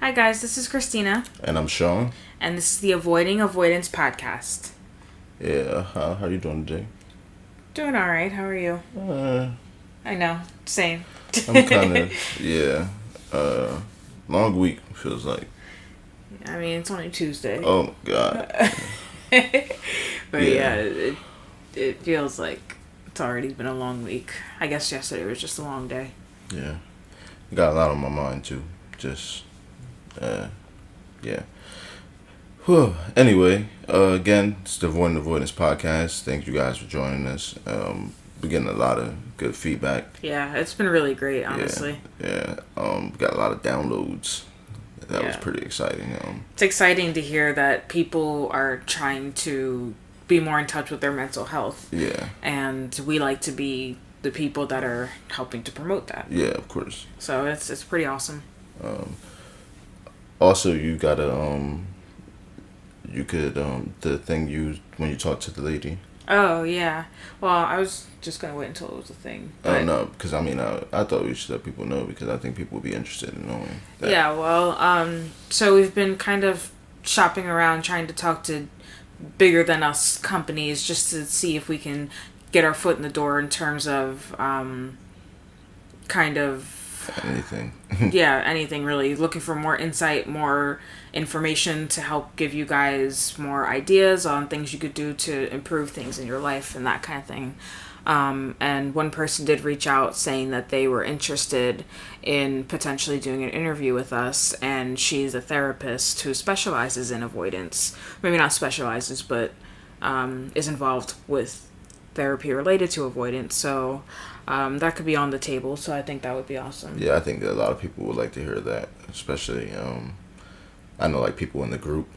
Hi guys, this is Christina, And I'm Sean. and this is the Avoiding Avoidance podcast. Yeah, how you doing today? Doing all right. How are you? Uh, I know, same. I'm kind of, yeah. Uh, Long week, feels like. I mean, it's only Tuesday, Oh my God. but Yeah, it feels like it's already been a long week. I guess yesterday was just a long day. yeah. Got a lot on my mind too. Just, uh, yeah. Whew. Anyway, again, it's the Avoiding Avoidance podcast. Thank you guys for joining us. We're getting a lot of good feedback. Yeah, it's been really great, Yeah, honestly. yeah. Got a lot of downloads. That was Yeah, pretty exciting. it's exciting to hear that people are trying to be more in touch with their mental health, Yeah, and we like to be the people that are helping to promote that. yeah, of course. So it's pretty awesome. Also, you gotta you could the thing you when you talk to the lady. Oh yeah. Well, I was just gonna wait until it was a thing. Oh But no, because I mean I thought we should let people know because I think people would be interested in knowing that. yeah, well, so we've been kind of shopping around trying to talk to bigger than us companies just to see if we can get our foot in the door in terms of kind of Anything. yeah, anything really. Looking for more insight, more information to help give you guys more ideas on things you could do to improve things in your life and that kind of thing. And one person did reach out saying that they were interested in potentially doing an interview with us, and she's a therapist who specializes in avoidance. Maybe not specializes, but is involved with therapy related to avoidance. So that could be on the table. So I think that would be awesome. Yeah, I think a lot of people would like to hear that, especially I know like people in the group,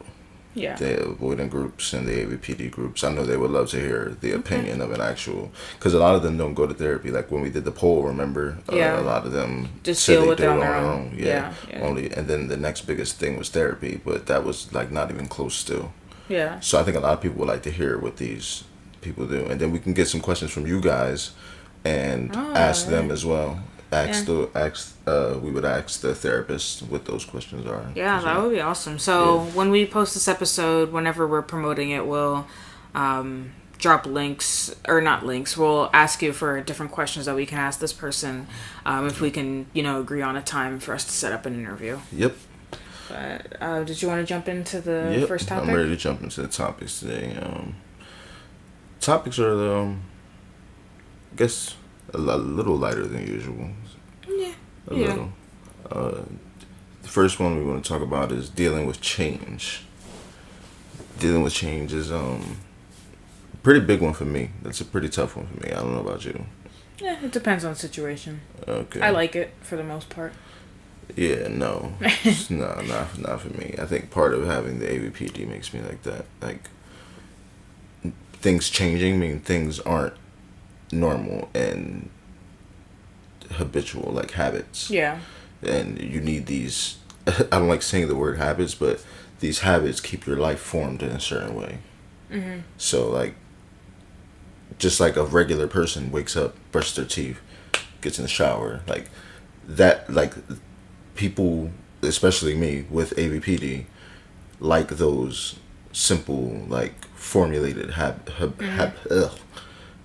Yeah. the avoidant groups and the AVPD groups. I know they would love to hear the Okay. opinion of an actual, because a lot of them don't go to therapy. Like when we did the poll, remember? Yeah. A lot of them Just said deal they with do it it on on their their own. own. Yeah. Yeah. Only, and then the next biggest thing was therapy, but that was like not even close still. Yeah. So I think a lot of people would like to hear what these people do, and then we can get some questions from you guys and Oh, ask them yeah. as well. Yeah. We would ask the therapist what those questions are. Yeah, as that well. would be awesome. So Yeah. when we post this episode, whenever we're promoting it, we'll drop links, or not links. We'll ask you for different questions that we can ask this person, if we can, agree on a time for us to set up an interview. Yep. But did you want to jump into the Yep. first topic? I'm ready to jump into the topics today. Topics are I guess little lighter than usual. Yeah. A Yeah. little. The first one we want to talk about is dealing with change. Dealing with change is a pretty big one for me. That's a pretty tough one for me. I don't know about you. Yeah, it depends on the situation. Okay. I like it for the most part. Yeah, no. No, not for me. I think part of having the AVPD makes me like that. Like things changing mean things aren't normal and habitual, like habits. Yeah. And you need these I don't like saying the word habits, but these habits keep your life formed in a certain way. Mhm. So like just like a regular person wakes up, brushes their teeth, gets in the shower, like that, like people, especially me with AVPD, like those simple, like formulated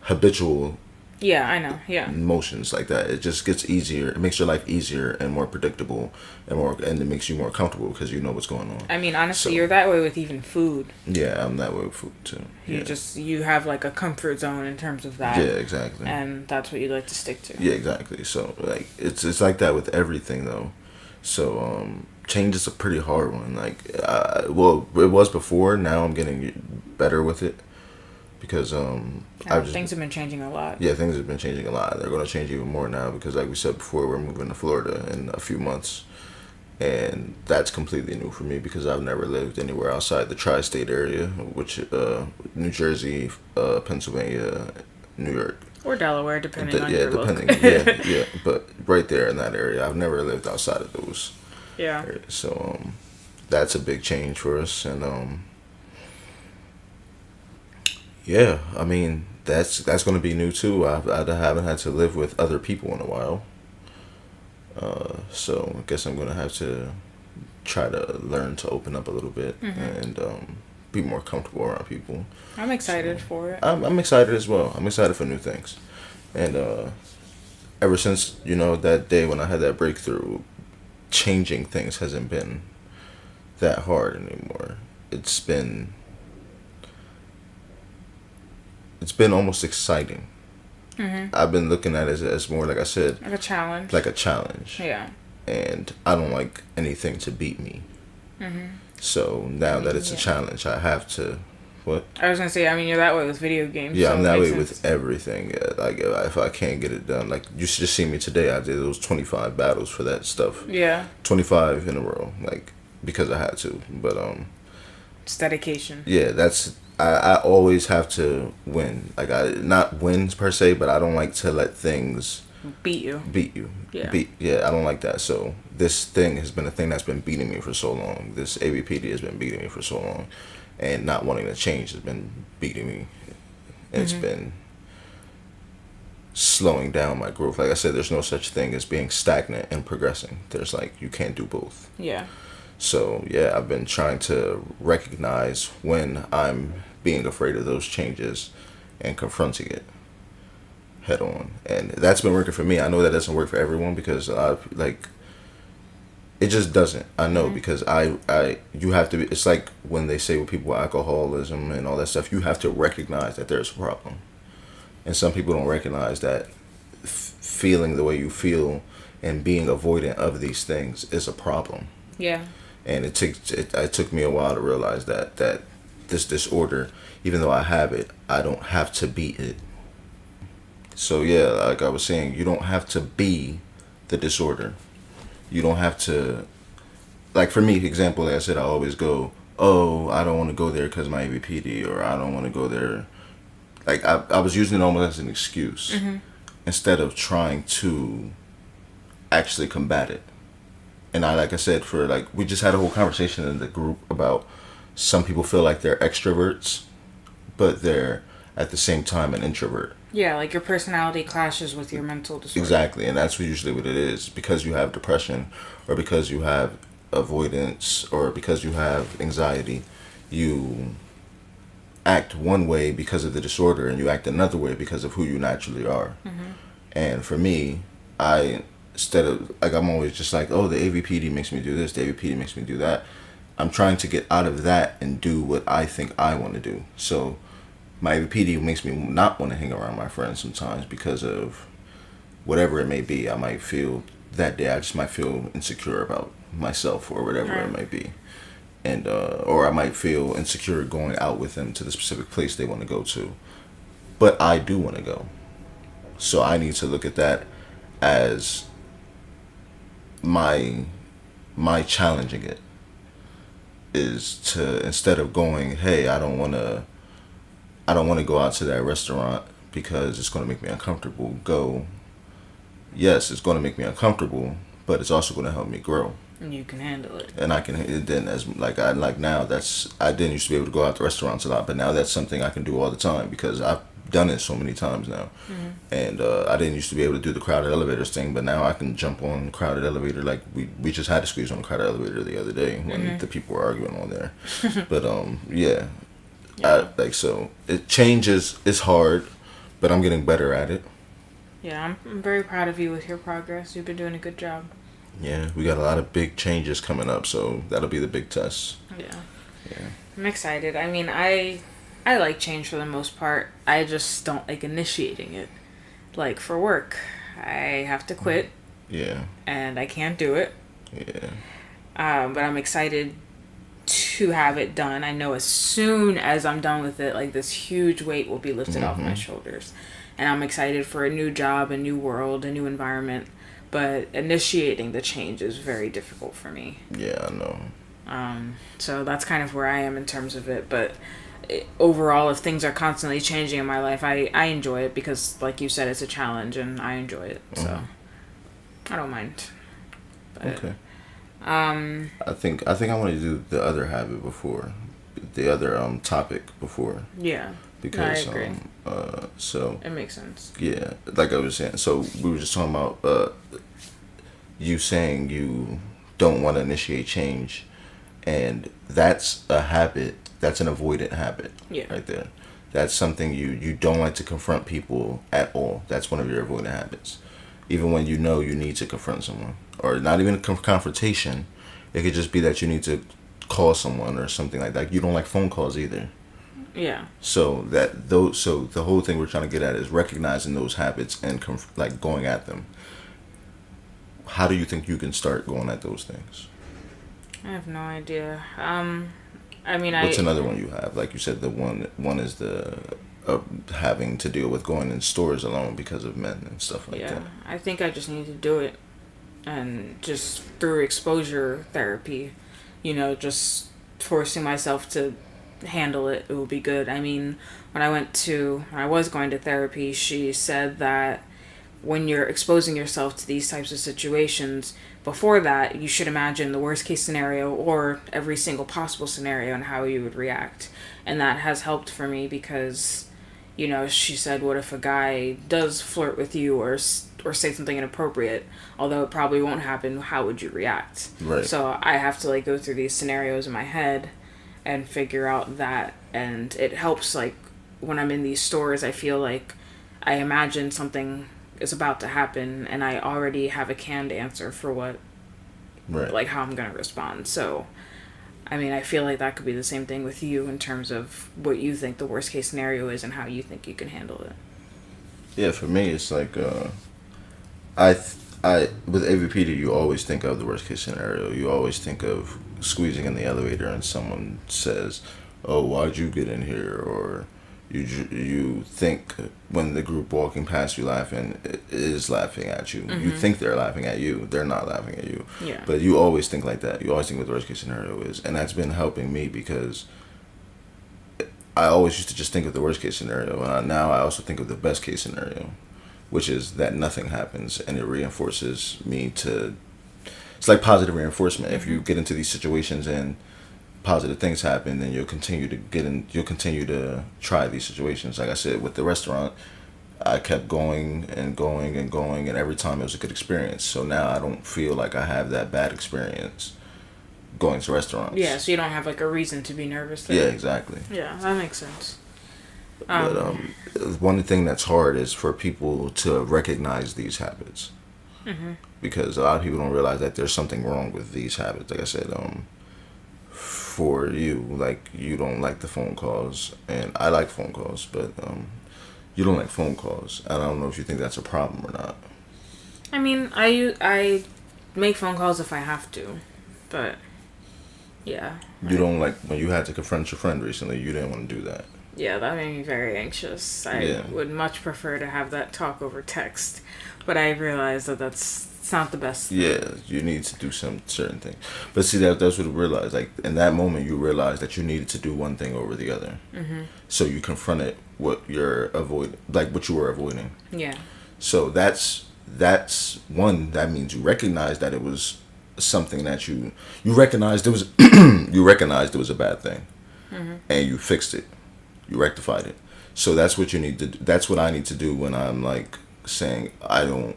habitual Yeah, I know. Yeah. motions like that. It just gets easier. It makes your life easier and more predictable, and it makes you more comfortable because you know what's going on. I mean, honestly, So- you're that way with even food. Yeah, I'm that way with food too. You Yeah. you have like a comfort zone in terms of that. Yeah, exactly. And that's what you like to stick to. Yeah, exactly. So like it's like that with everything though. So change is a pretty hard one. Like well, it was before. Now I'm getting better with it because Things have been changing a lot. yeah, things have been changing a lot. They're going to change even more now because, like we said before, we're moving to Florida in a few months. And that's completely new for me because I've never lived anywhere outside the tri-state area, which New Jersey, Pennsylvania, New York. Or Delaware, depending on Yeah, your depending. look. Yeah. But right there in that area, I've never lived outside of those Yeah. areas. So that's a big change for us. And yeah, I mean that's going to be new too. I haven't had to live with other people in a while. So I guess I'm gonna have to try to learn to open up a little bit and be more comfortable around people. I'm excited for it. I'm excited as well. I'm excited for new things. And ever since, that day when I had that breakthrough, changing things hasn't been that hard anymore. It's been almost exciting. I've been looking at it as more, like I said, like a challenge. Like a challenge. Yeah. And I don't like anything to beat me. So now that it's a challenge, I have to. What? I was gonna say, I mean, you're that way with video games. Yeah, so I'm that way with everything. Yeah, like if I can't get it done, like you should just see me today. I did those 25 battles for that stuff. Yeah. 25 in a row, like because I had to. But it's dedication. Yeah, that's. I always have to win. Like not wins per se, but I don't like to let things beat you. Yeah, I don't like that. So this thing has been a thing that's been beating me for so long. This AVPD has been beating me for so long, and not wanting to change has been beating me. It's been slowing down my growth. Like I said, there's no such thing as being stagnant and progressing. There's you can't do both. Yeah. So yeah, I've been trying to recognize when I'm being afraid of those changes and confronting it head on, and that's been working for me. I know that doesn't work for everyone because it just doesn't. I know because you have to be. It's like when they say with people with alcoholism and all that stuff, you have to recognize that there's a problem, and some people don't recognize that feeling the way you feel and being avoidant of these things is a problem. Yeah. And it took me a while to realize that this disorder, even though I have it, I don't have to beat it. So yeah, like I was saying, you don't have to be the disorder. You don't have to, like for me, example, like I said, I always go, oh, I don't want to go there because my ABPD, or I don't want to go there. Like I was using it almost as an excuse instead of trying to actually combat it. And like I said, we just had a whole conversation in the group about some people feel like they're extroverts, but they're at the same time an introvert. Yeah, like your personality clashes with your mental disorder. Exactly, and that's usually what it is. Because you have depression, or because you have avoidance, or because you have anxiety, you act one way because of the disorder, and you act another way because of who you naturally are. And for me, instead of, I'm always just like, oh, the AVPD makes me do this, the AVPD makes me do that. I'm trying to get out of that and do what I think I want to do. So my AVPD makes me not want to hang around my friends sometimes because of whatever it may be. I might feel that day, I just might feel insecure about myself or whatever it might be. And or I might feel insecure going out with them to the specific place they want to go to. But I do want to go. So I need to look at that as my challenging it is to, instead of going, hey, I don't want to go out to that restaurant because it's going to make me uncomfortable, go, yes, it's going to make me uncomfortable, but it's also going to help me grow. And you can handle it. And I can, then as now, I didn't used to be able to go out to restaurants a lot, but now that's something I can do all the time because I've done it so many times now. And I didn't used to be able to do the crowded elevators thing, but now I can jump on crowded elevator. Like we just had to squeeze on the crowded elevator the other day when the people were arguing on there. But yeah. So it changes. It's hard, but I'm getting better at it. Yeah, I'm very proud of you with your progress. You've been doing a good job. Yeah, we got a lot of big changes coming up, so that'll be the big test. Yeah. I'm excited. I mean, I like change for the most part. I just don't like initiating it. Like for work, I have to quit. Yeah. And I can't do it. Yeah. But I'm excited to have it done. I know as soon as I'm done with it, like this huge weight will be lifted off my shoulders. And I'm excited for a new job, a new world, a new environment. But initiating the change is very difficult for me. Yeah, I know. So that's kind of where I am in terms of it. But overall, if things are constantly changing in my life, I enjoy it because, like you said, it's a challenge and I enjoy it. So I don't mind. But, okay. I think I wanted to do the other habit before, the other topic before. Yeah. Because I agree. So it makes sense. Yeah, like I was saying. So we were just talking about you saying you don't want to initiate change, and that's a habit. That's an avoidant habit. Yeah. Right there. That's something you don't like to confront people at all. That's one of your avoidant habits. Even when you know you need to confront someone, or not even a confrontation, it could just be that you need to call someone or something like that. You don't like phone calls either. Yeah. So the whole thing we're trying to get at is recognizing those habits and like going at them. How do you think you can start going at those things? I have no idea. I mean, What's another one you have? Like you said, the one is the having to deal with going in stores alone because of men and stuff like that. I think I just need to do it, and just through exposure therapy, just forcing myself to handle it. It will be good. I mean, when I was going to therapy, she said that when you're exposing yourself to these types of situations, before that, you should imagine the worst case scenario or every single possible scenario and how you would react. And that has helped for me because, she said, what if a guy does flirt with you or say something inappropriate? Although it probably won't happen, how would you react? Right. So I have to go through these scenarios in my head and figure out that. And it helps, when I'm in these stores, I feel like I imagine something is about to happen and I already have a canned answer for what, right, how I'm going to respond. So, I mean, I feel like that could be the same thing with you in terms of what you think the worst case scenario is and how you think you can handle it. Yeah, for me, it's like, I with AVPD, you always think of the worst case scenario. You always think of squeezing in the elevator and someone says, "Oh, why'd you get in here?" Or you think when the group walking past you laughing is laughing at you. Mm-hmm. You think they're laughing at you. They're not laughing at you. Yeah. But you always think like that. You always think what the worst case scenario is, and that's been helping me because I always used to just think of the worst case scenario, and now I also think of the best case scenario, which is that nothing happens, and it reinforces me to. It's like positive reinforcement. Mm-hmm. If you get into these situations and positive things happen, then you'll continue to try these situations. Like I said, with the restaurant, I kept going and going and going, and every time it was a good experience. So now I don't feel like I have that bad experience going to restaurants. Yeah, so you don't have a reason to be nervous there. Yeah, exactly. Yeah, that makes sense. But one thing that's hard is for people to recognize these habits. Mm-hmm. Because a lot of people don't realize that there's something wrong with these habits. Like I said, for you, you don't like the phone calls, and I like phone calls, but you don't like phone calls. And I don't know if you think that's a problem or not. I mean, I make phone calls if I have to, but yeah. You don't like when you had to confront your friend recently. You didn't want to do that. Yeah, that made me very anxious. I would much prefer to have that talk over text, but I realize that it's not the best thing. Yeah, you need to do some certain thing. But see, that's what I realized. In that moment, you realized that you needed to do one thing over the other. Mm-hmm. So you confronted what you're what you were avoiding. Yeah. So that's one. That means you recognized that it was something that you recognized it was you recognized it was a bad thing, mm-hmm. and you fixed it. You rectified it. So that's what you need to do. That's what I need to do when I'm saying I don't.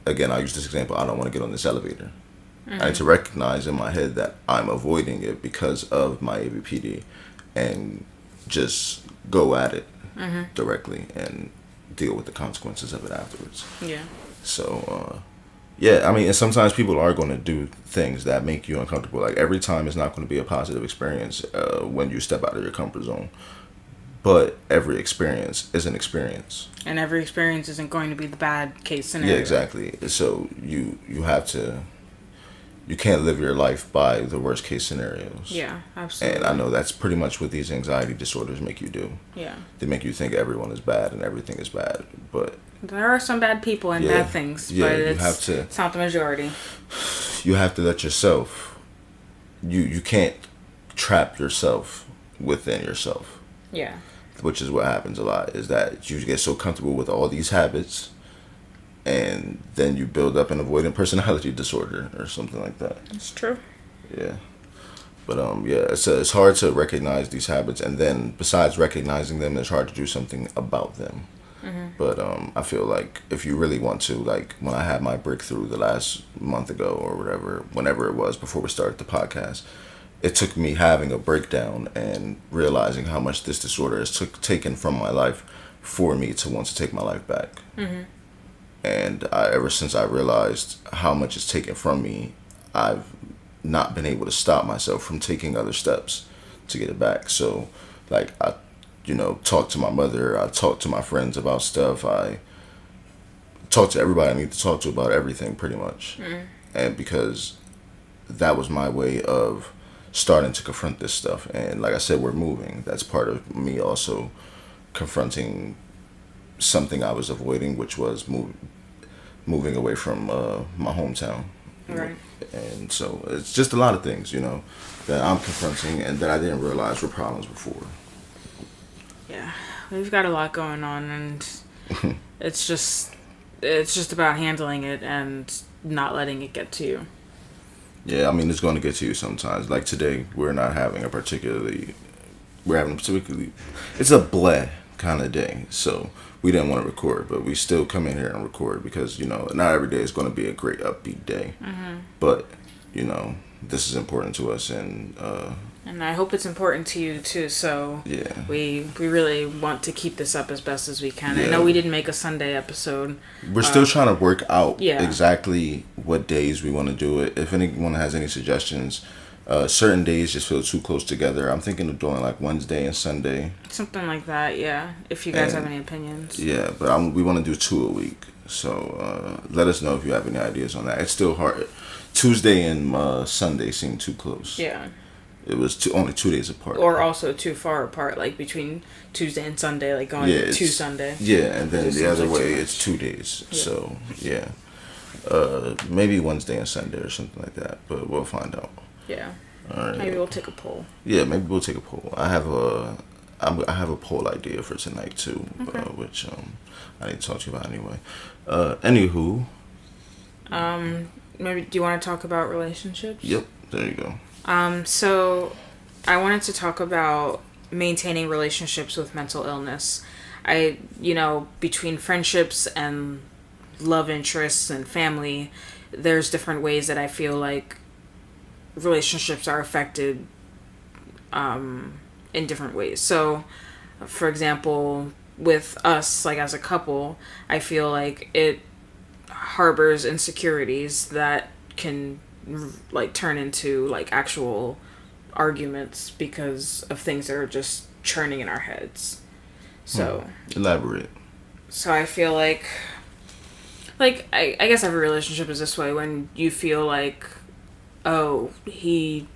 Again, I'll use this example. I don't want to get on this elevator. Mm-hmm. I need to recognize in my head that I'm avoiding it because of my AVPD, and just go at it mm-hmm. directly and deal with the consequences of it afterwards. Yeah. So, yeah, I mean, and sometimes people are going to do things that make you uncomfortable. Every time it's not going to be a positive experience when you step out of your comfort zone. But every experience is an experience. And every experience isn't going to be the bad case scenario. Yeah, exactly. So you have to... You can't live your life by the worst case scenarios. Yeah, absolutely. And I know that's pretty much what these anxiety disorders make you do. Yeah. They make you think everyone is bad and everything is bad. But... There are some bad people and bad things, but it's not the majority. You have to let yourself... You can't trap yourself within yourself. Yeah. Which is what happens a lot, is that you get so comfortable with all these habits, and then you build up an avoidant personality disorder or something like that. It's true. Yeah. But it's hard to recognize these habits, and then besides recognizing them, it's hard to do something about them. But I feel like if you really want to, like when I had my breakthrough the last month ago or whatever, whenever it was before we started the podcast, it took me having a breakdown and realizing how much this disorder has taken from my life for me to want to take my life back. And ever since I realized how much it's taken from me, I've not been able to stop myself from taking other steps to get it back. So, like, I, talk to my mother, I talk to my friends about stuff, I talk to everybody I need to talk to about everything, pretty much. And because that was my way of starting to confront this stuff. And like I said, we're moving. That's part of me also confronting something I was avoiding, which was moving away from my hometown. Right. And so it's just a lot of things, that I'm confronting and that I didn't realize were problems before. Yeah, we've got a lot going on, and it's just about handling it and not letting it get to you. Yeah, I mean, it's going to get to you sometimes. Like today, we're having a particularly, it's a bleh kind of day. So we didn't want to record, but we still come in here and record because, not every day is going to be a great upbeat day. But, this is important to us, and I hope it's important to you too. So yeah, we really want to keep this up as best as we can. Yeah. I know we didn't make a Sunday episode. We're still trying to work out Yeah. exactly what days we want to do it. If anyone has any suggestions, certain days just feel too close together. I'm thinking of doing like Wednesday and Sunday. Something like that, yeah. If you guys have any opinions. Yeah, but we want to do 2 a week. So let us know if you have any ideas on that. It's still hard. Tuesday and Sunday seem too close. Yeah. It was only 2 days apart. Or also too far apart, like between Tuesday and Sunday, like going to Sunday. Yeah, and then the other like way, it's 2 days. Yeah. So, yeah. Maybe Wednesday and Sunday or something like that, but we'll find out. Yeah. All right. Maybe we'll take a poll. Yeah, maybe we'll take a poll. I have a poll idea for tonight too, Okay. Which I need to talk to you about anyway. Anywho. Maybe do you want to talk about relationships? Yep. There you go. So I wanted to talk about maintaining relationships with mental illness. Between friendships and love interests and family, there's different ways that I feel like relationships are affected in different ways. So, for example, with us, like as a couple, I feel like it harbors insecurities that can like turn into like actual arguments because of things that are just churning in our heads. So elaborate. So I feel like I guess every relationship is this way when you feel like, oh, he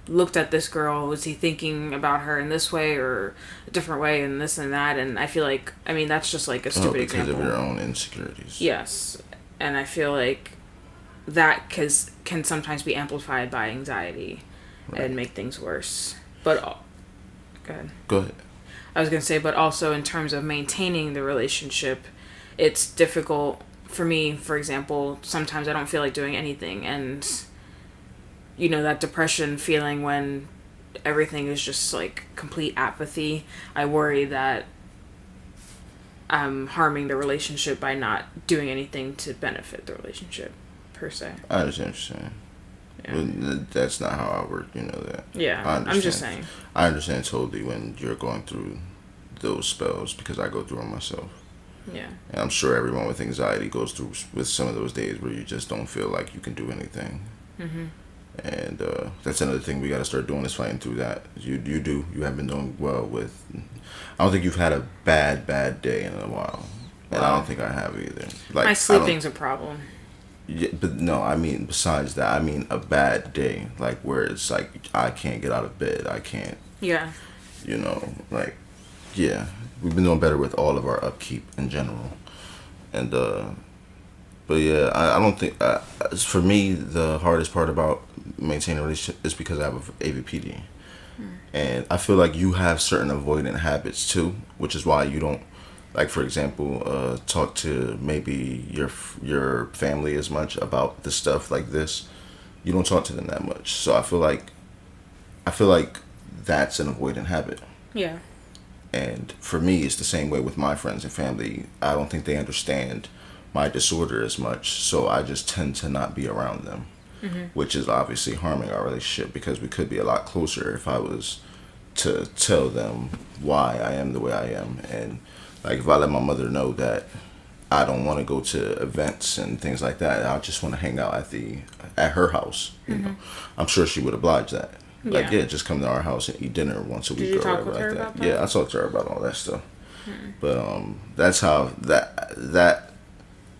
looked at this girl, was he thinking about her in this way or a different way and this and that, and I feel like, I mean, that's just like a stupid example. Because of your own insecurities. Yes. And I feel like that can sometimes be amplified by anxiety and make things worse. But, go ahead. I was going to say, but also in terms of maintaining the relationship, it's difficult for me, for example, sometimes I don't feel like doing anything. And, that depression feeling when everything is just like complete apathy, I worry that I'm harming the relationship by not doing anything to benefit the relationship, per se. I understand what you're saying. Yeah. But that's not how I work, you know that. Yeah, I'm just saying. I understand totally when you're going through those spells because I go through them myself. Yeah. And I'm sure everyone with anxiety goes through with some of those days where you just don't feel like you can do anything. Mm-hmm. And that's another thing we got to start doing is fighting through that. You have been doing well with. I don't think you've had a bad day in a while, and I don't think I have either. Like my sleeping's a problem. Yeah, but no, I mean besides that, I mean a bad day, like where it's like I can't get out of bed, I can't. Yeah. Like, yeah, we've been doing better with all of our upkeep in general, and but yeah, I don't think for me the hardest part about maintaining a relationship is because I have AVPD. And I feel like you have certain avoidant habits too, which is why you don't, like for example, talk to maybe your family as much about the stuff like this. You don't talk to them that much, so I feel like that's an avoidant habit. Yeah. And for me, it's the same way with my friends and family. I don't think they understand my disorder as much, so I just tend to not be around them, which is obviously harming our relationship because we could be a lot closer if I was to tell them why I am the way I am. And like if I let my mother know that I don't want to go to events and things like that, I just want to hang out at her house. You know, I'm sure she would oblige that. Like, yeah, just come to our house and eat dinner once a week. Did you or talk whatever with her like about that. that? Yeah, I talked to her about all that stuff. But that's how that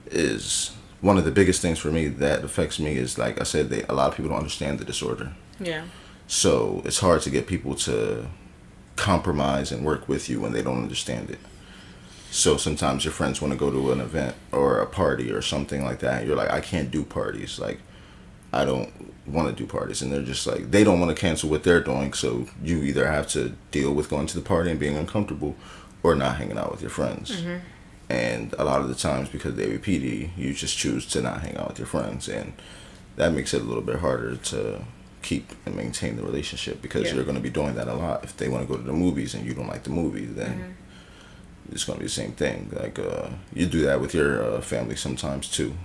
is one of the biggest things for me that affects me. Is like I said, a lot of people don't understand the disorder. Yeah. So it's hard to get people to compromise and work with you when they don't understand it. So sometimes your friends want to go to an event or a party or something like that. And you're like, I can't do parties. Like, I don't want to do parties. And they're just like, they don't want to cancel what they're doing. So you either have to deal with going to the party and being uncomfortable or not hanging out with your friends. And a lot of the times, because of the ABPD, you just choose to not hang out with your friends. And that makes it a little bit harder to keep and maintain the relationship because you're going to be doing that a lot. If they want to go to the movies and you don't like the movies, then it's going to be the same thing. Like, you do that with your family sometimes too.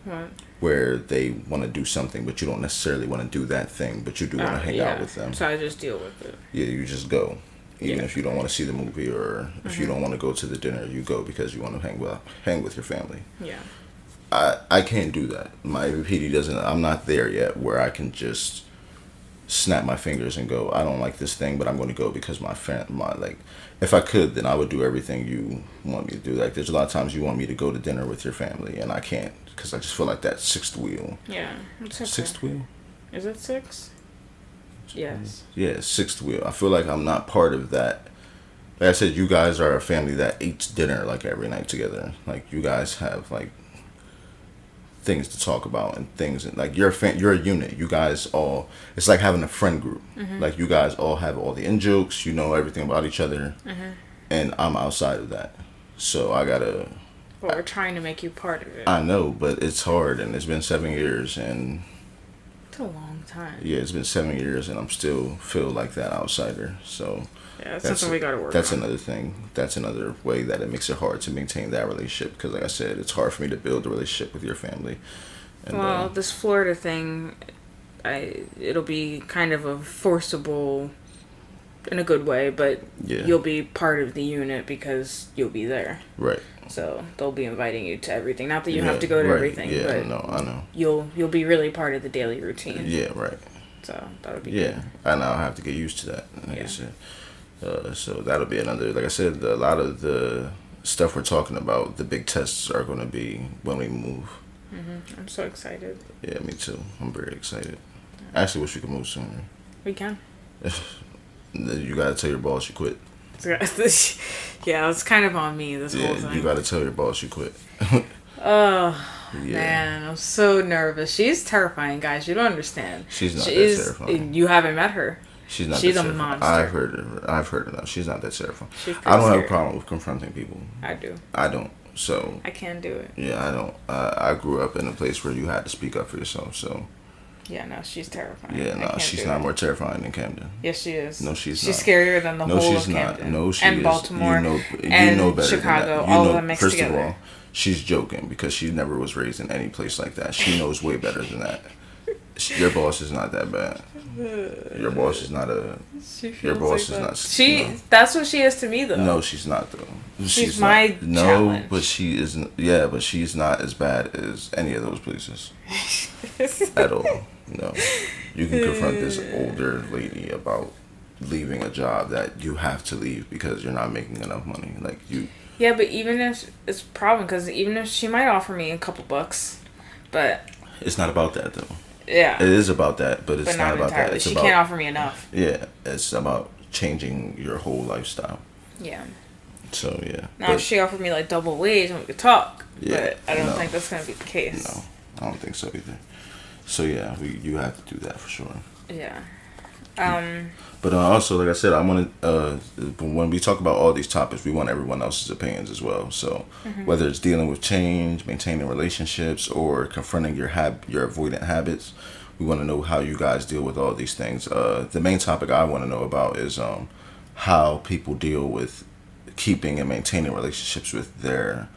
What? Where they want to do something, but you don't necessarily want to do that thing, but you do want to hang out with them. So I just deal with it. Yeah, you just go. Even if you don't want to see the movie or if you don't want to go to the dinner, you go because you want to hang with your family. Yeah. I can't do that. My ABPD doesn't. I'm not there yet where I can just snap my fingers and go, I don't like this thing, but I'm going to go because my like, if I could, then I would do everything you want me to do. Like, there's a lot of times you want me to go to dinner with your family, and I can't because I just feel like that sixth wheel. Yeah. It's okay. Sixth wheel? Is it 6? Yes. Yeah, sixth wheel. I feel like I'm not part of that. Like I said, you guys are a family that eats dinner like every night together. Like, you guys have like things to talk about and things like you're a unit. You guys all, it's like having a friend group. Like, you guys all have all the in jokes. You know everything about each other, and I'm outside of that. So I gotta. But we're trying to make you part of it. I know, but it's hard, and it's been 7 years, and it's a long time. Yeah, it's been 7 years, and I'm still feel like that outsider. So yeah, that's something we gotta work on. That's another thing. That's another way that it makes it hard to maintain that relationship. Because, like I said, it's hard for me to build a relationship with your family. And, well, this Florida thing, it'll be kind of a forcible, in a good way, but you'll be part of the unit because you'll be there. Right. So they'll be inviting you to everything. Not that you have to go to everything, but no, I know. You'll be really part of the daily routine. Yeah, right. So that'll be good. And I'll have to get used to that. Like I said. So that'll be another. Like I said, a lot of the stuff we're talking about, the big tests are going to be when we move. I'm so excited. Yeah, me too. I'm very excited. I actually wish we could move sooner. We can. You gotta tell your boss you quit. Yeah, it's kind of on me, this whole thing. You gotta tell your boss you quit. Man, I'm so nervous. She's terrifying, guys. You don't understand. She's not that terrifying. You haven't met her. She's not. She's that a terrifying. monster. I've heard enough. She's not that terrifying. I don't have a problem with confronting people. I do. I don't. So I can't do it. Yeah, I don't. I grew up in a place where you had to speak up for yourself. So. Yeah, no, she's terrifying. Yeah, no, she's not more terrifying than Camden. Yes, she is. No, she's not. She's scarier than the whole of Camden. No, she and is. Baltimore. You and know better Chicago. Than that. All of them mixed together. First of all, she's joking because she never was raised in any place like that. She knows way better than that. Your boss is not that bad. Your boss is not a. Your boss is not. She. That's what she is to me, though. No, she's not though. She's my challenge. No, but she isn't. Yeah, but she's not as bad as any of those places. At all. No, you can confront this older lady about leaving a job that you have to leave because you're not making enough money. Like you. Yeah, but even if it's a problem, because even if she might offer me a couple bucks, but it's not about that though. Yeah, it is about that, but it's not about entirely. that. It's she about, can't offer me enough. Yeah, it's about changing your whole lifestyle. Yeah. So yeah. Now if she offered me like double wage, and we could talk. Yeah. But I don't think that's gonna be the case. No, I don't think so either. So yeah, you have to do that for sure. Yeah. But also, like I said, I want to. When we talk about all these topics, we want everyone else's opinions as well. So whether it's dealing with change, maintaining relationships, or confronting your avoidant habits, we want to know how you guys deal with all these things. The main topic I want to know about is how people deal with keeping and maintaining relationships with their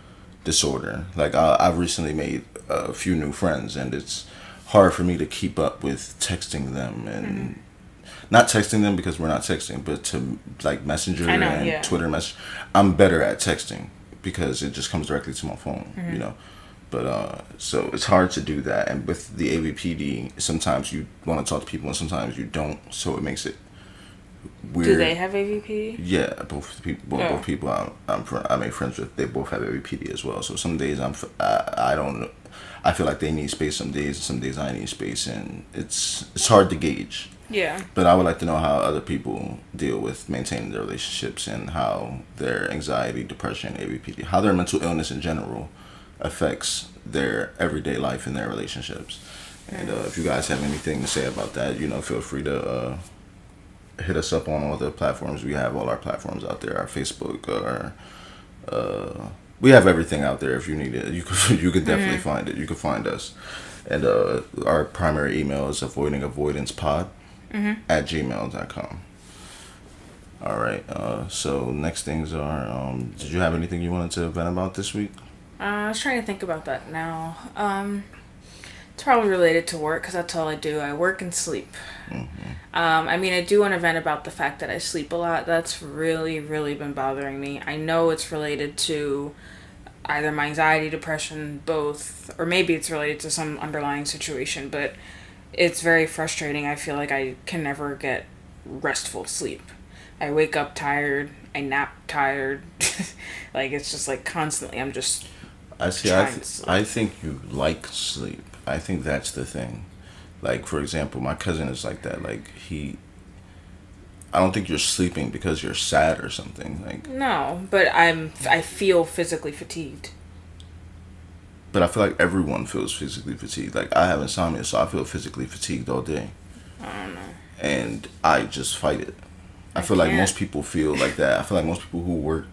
disorder. Like I've recently made a few new friends, and it's hard for me to keep up with texting them and not texting them because we're not texting, but to like Messenger and Twitter message. I'm better at texting because it just comes directly to my phone, you know. But so it's hard to do that, and with the AVPD, sometimes you want to talk to people and sometimes you don't, so it makes it weird. Do they have AVPD? Yeah, both people I made friends with, they both have AVPD as well. So some days I don't, I feel like they need space some days I need space, and it's hard to gauge. Yeah. But I would like to know how other people deal with maintaining their relationships and how their anxiety, depression, AVPD, how their mental illness in general affects their everyday life and their relationships. And if you guys have anything to say about that, you know, feel free to hit us up on all the platforms. We have all our platforms out there, our Facebook, we have everything out there. If you need it, you could definitely find it. You could find us. And our primary email is avoidingavoidancepod at gmail.com. All right. So next things are, did you have anything you wanted to vent about this week? I was trying to think about that now. It's probably related to work because that's all I do. I work and sleep. I mean, I do want to vent about the fact that I sleep a lot. That's really, really been bothering me. I know it's related to either my anxiety, depression, both, or maybe it's related to some underlying situation, but it's very frustrating. I feel like I can never get restful sleep. I wake up tired. I nap tired. Like, it's just like constantly I'm just I think you like sleep. I think that's the thing. Like, for example, my cousin is like that. Like, I don't think you're sleeping because you're sad or something. Like, no, but I feel physically fatigued. But I feel like everyone feels physically fatigued. Like, I have insomnia, so I feel physically fatigued all day. I don't know. And I just fight it. I feel like most people feel like that. I feel like most people who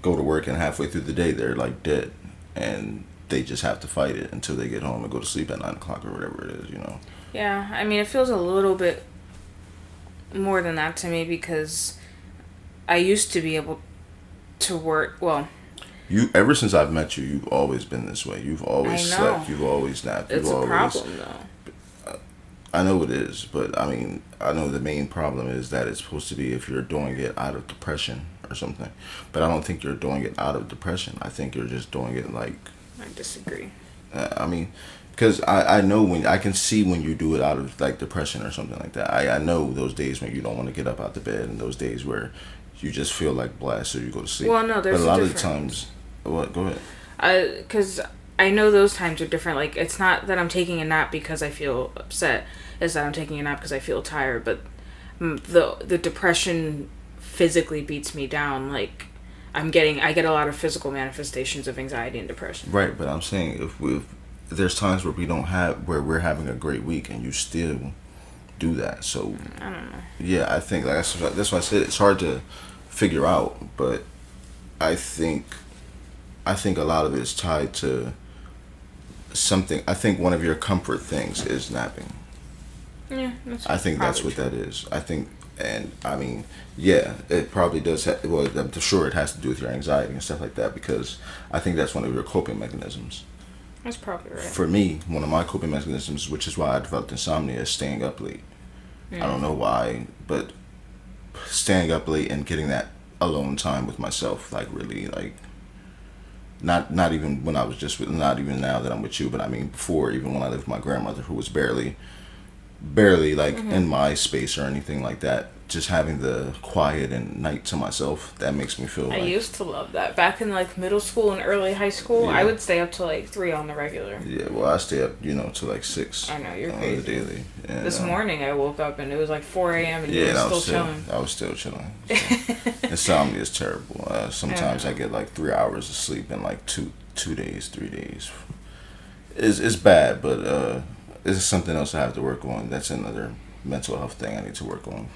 go to work, and halfway through the day they're like dead, and they just have to fight it until they get home and go to sleep at 9 o'clock or whatever it is, you know. Yeah, I mean, it feels a little bit more than that to me because I used to be able to work. Well, ever since I've met you, you've always been this way. You've always slept. You've always napped. It's a problem, though. I know it is, but I mean, I know the main problem is that it's supposed to be if you're doing it out of depression or something. But I don't think you're doing it out of depression. I think you're just doing it like... I disagree. I mean, because I know I can see when you do it out of like depression or something like that. I know those days when you don't want to get up out the bed, and those days where you just feel like blast, so you go to sleep. Well, no, there's but a lot of the times... What? Go ahead. Because I know those times are different. Like, it's not that I'm taking a nap because I feel upset. It's that I'm taking a nap because I feel tired. But the depression physically beats me down. Like, I get a lot of physical manifestations of anxiety and depression. Right, but I'm saying if there's times where we're having a great week and you still do that. So I don't know. Yeah, I think that's why I said it's hard to figure out. But I think a lot of it is tied to something. I think one of your comfort things is napping. Yeah, I think that's what that is. I think, and I mean, yeah, it probably does. Well, I'm sure it has to do with your anxiety and stuff like that, because I think that's one of your coping mechanisms. That's probably right. For me, one of my coping mechanisms, which is why I developed insomnia, is staying up late. I don't know why, but staying up late and getting that alone time with myself, like really, like not even when I was just with, not even now that I'm with you, but I mean before, even when I lived with my grandmother, who was barely like in my space or anything like that. Just having the quiet and night to myself, that makes me feel I used to love that. Back in like middle school and early high school, I would stay up till like 3 on the regular. Yeah, well, I stay up, till like 6. I know, you're crazy. Daily. And, this morning I woke up and it was like 4 a.m. and you were still chilling. I was still chilling. Insomnia is terrible. Sometimes I get like 3 hours of sleep in like 3 days. It's bad, but it's something else I have to work on. That's another mental health thing I need to work on.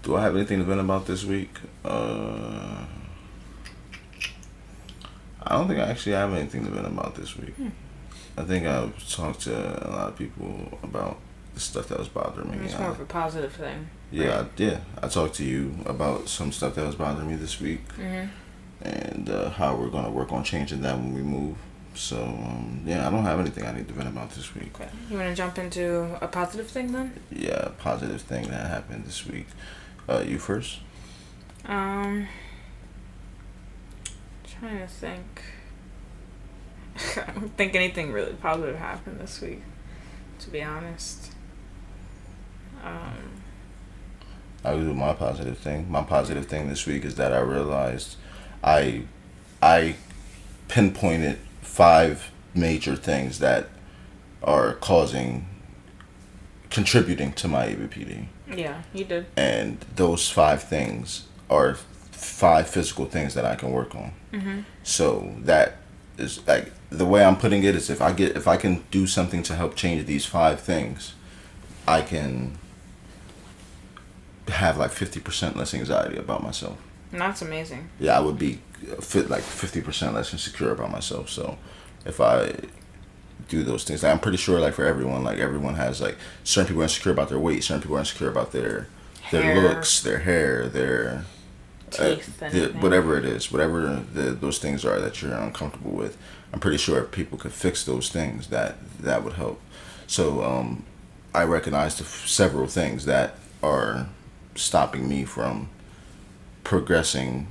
Do I have anything to vent about this week? I don't think I actually have anything to vent about this week. I think I've talked to a lot of people about the stuff that was bothering me. It's more of a positive thing. Yeah, I talked to you about some stuff that was bothering me this week, and how we're gonna work on changing that when we move. So I don't have anything I need to vent about this week. Okay, you want to jump into a positive thing then? Yeah, a positive thing that happened this week. You first. Trying to think. I don't think anything really positive happened this week, to be honest. I'll do my positive thing. My positive thing this week is that I realized I pinpointed 5 major things that are contributing to my ABPD. Yeah, you did. And those 5 things are 5 physical things that I can work on. So that is like the way I'm putting it is if I can do something to help change these 5 things, I can have like 50% less anxiety about myself. That's amazing. Yeah, I would be like 50% less insecure about myself. So if I do those things, like, I'm pretty sure like for everyone, like everyone has like certain people are insecure about their weight, certain people are insecure about their looks, their hair, their teeth, whatever it is, whatever those things are that you're uncomfortable with. I'm pretty sure if people could fix those things, that would help. So I recognized several things that are stopping me from progressing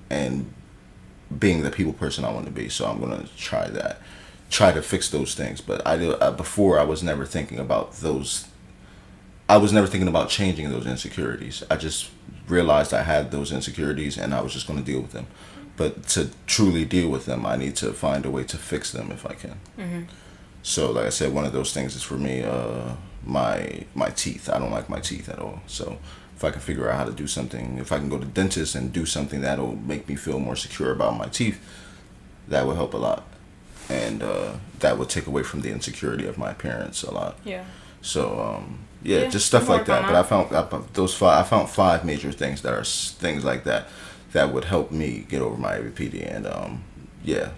and being the people person I want to be. So I'm gonna try to fix those things. But before I was never thinking about those. I was never thinking about changing those insecurities. I just realized I had those insecurities and I was just going to deal with them. But to truly deal with them, I need to find a way to fix them if I can. So like I said, one of those things is for me, my teeth. I don't like my teeth at all. So if I can figure out how to do something, if I can go to the dentist and do something that'll make me feel more secure about my teeth, that would help a lot. And that would take away from the insecurity of my appearance a lot. Yeah. So just stuff like that. But I found 5 major things that are things like that would help me get over my ABPD, and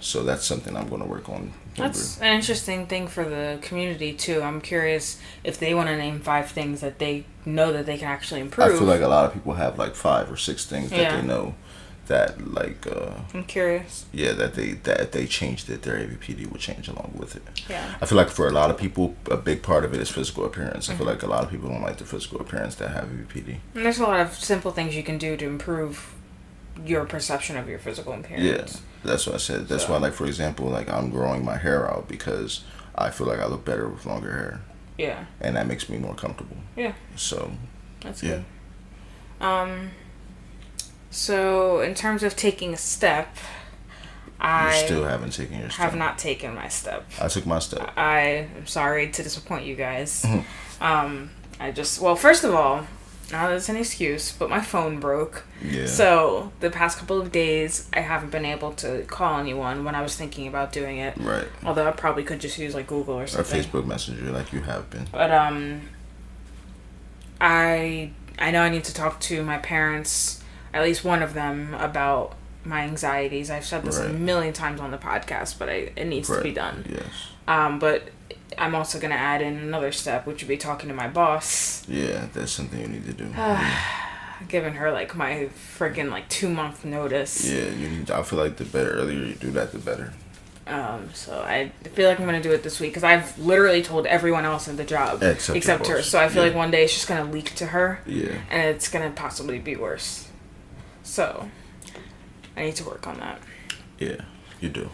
so that's something I'm going to work on. That's an interesting thing for the community too. I'm curious if they want to name 5 things that they know that they can actually improve. I feel like a lot of people have like 5 or 6 things that they know that like. I'm curious. Yeah, that if they changed it, their ABPD would change along with it. Yeah. I feel like for a lot of people, a big part of it is physical appearance. I feel like a lot of people don't like the physical appearance that have ABPD. And there's a lot of simple things you can do to improve your perception of your physical appearance. Yeah, that's what I said. That's why, like, for example, like, I'm growing my hair out because I feel like I look better with longer hair. Yeah. And that makes me more comfortable. Yeah. So. That's good. So, in terms of taking a step, You still haven't taken your step. have not taken my step. I took my step. I am sorry to disappoint you guys. First of all, not that it's an excuse, but my phone broke. Yeah. So, the past couple of days, I haven't been able to call anyone when I was thinking about doing it. Right. Although I probably could just use, like, Google or something. Or Facebook Messenger, like you have been. But, I know I need to talk to my parents, at least one of them, about my anxieties. I've said this a million times on the podcast, but it needs to be done. Yes. But I'm also going to add in another step, which would be talking to my boss. Yeah, that's something you need to do. Giving her, like, my freaking, like, 2-month notice. Yeah, I feel like the earlier you do that, the better. So I feel like I'm going to do it this week because I've literally told everyone else in the job except her. So I feel like one day it's just going to leak to her. Yeah. And it's going to possibly be worse. So I need to work on that. Yeah, you do.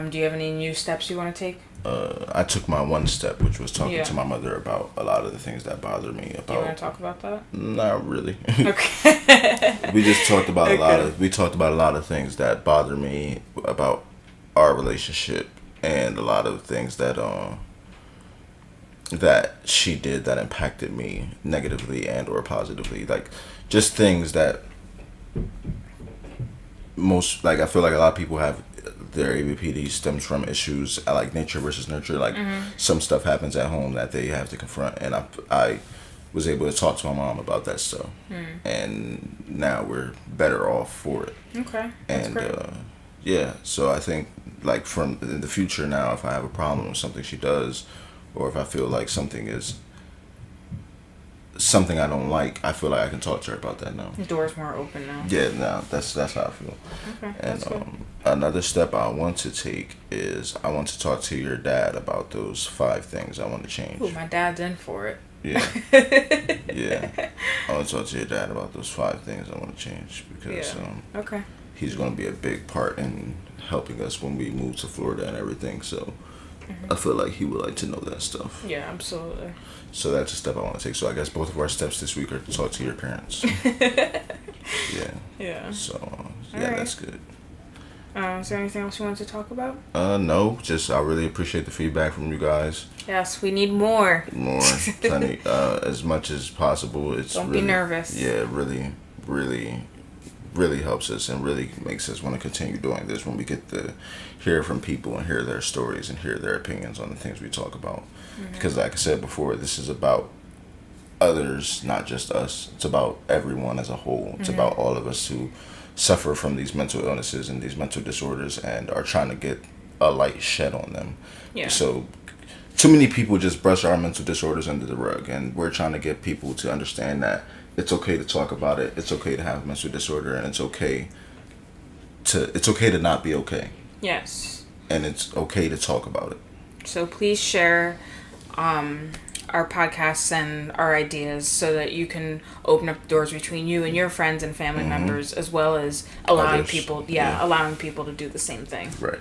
Do you have any new steps you want to take? I took my one step, which was talking to my mother about a lot of the things that bother me. Do you want to talk about that? Not really. Okay. We just talked about a lot of things that bother me about our relationship, and a lot of things that she did that impacted me negatively and or positively. Like, just things that I feel like a lot of people have their ABPD stems from issues like nature versus nurture. Like, some stuff happens at home that they have to confront, and I was able to talk to my mom about that stuff, and now we're better off for it. Okay, that's great. So I think, like, from in the future now, if I have a problem with something she does, or if I feel like something is something I don't like, I feel like I can talk to her about that now. The door's more open now. Yeah, no, that's how I feel. Okay, And that's good. another step I want to take is I want to talk to your dad about those 5 things I want to change. Ooh, my dad's in for it. Yeah. Yeah. I want to talk to your dad about those 5 things I want to change because Okay. he's going to be a big part in helping us when we move to Florida and everything. So I feel like he would like to know that stuff. Yeah, absolutely. So that's a step I want to take. So I guess both of our steps this week are to talk to your parents. Yeah. Yeah. So yeah, Alright. that's good. Is there anything else you wanted to talk about? No, just I really appreciate the feedback from you guys. Yes, we need more. More, plenty, as much as possible. It's Don't really, be nervous. Yeah, it really helps us and really makes us want to continue doing this when we get to hear from people and hear their stories and hear their opinions on the things we talk about. Because like I said before, this is about others, not just us. It's about everyone as a whole. It's about all of us who suffer from these mental illnesses and these mental disorders and are trying to get a light shed on them. Yeah. So too many people just brush our mental disorders under the rug, and we're trying to get people to understand that it's okay to talk about it. It's okay to have a mental disorder, and it's okay to not be okay. Yes. And it's okay to talk about it. So please share our podcasts and our ideas so that you can open up doors between you and your friends and family members, as well as allowing Others. people, Yeah. allowing people to do the same thing. Right.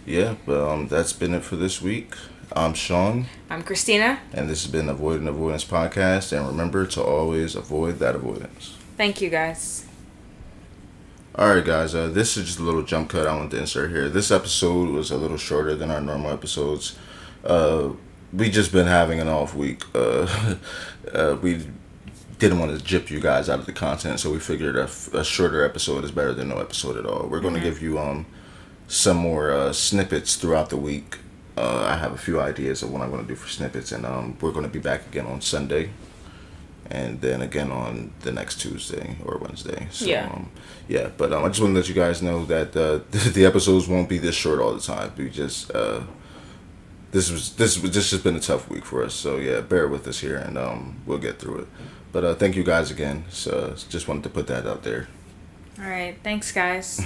Yeah, but that's been it for this week. I'm Sean. I'm Christina. And this has been Avoiding Avoidance Podcast. And remember to always avoid that avoidance. Thank you, guys. Alright, guys. This is just a little jump cut I want to insert here. This episode was a little shorter than our normal episodes. We just been having an off week. We didn't want to gyp you guys out of the content, so we figured a shorter episode is better than no episode at all. We're going to give you some more snippets throughout the week. I have a few ideas of what I'm going to do for snippets, and we're going to be back again on Sunday, and then again on the next Tuesday or Wednesday. So, but I just want to let you guys know that the episodes won't be this short all the time. We just this has been a tough week for us, so yeah, bear with us here, and we'll get through it. But thank you guys again. So just wanted to put that out there. All right. Thanks, guys.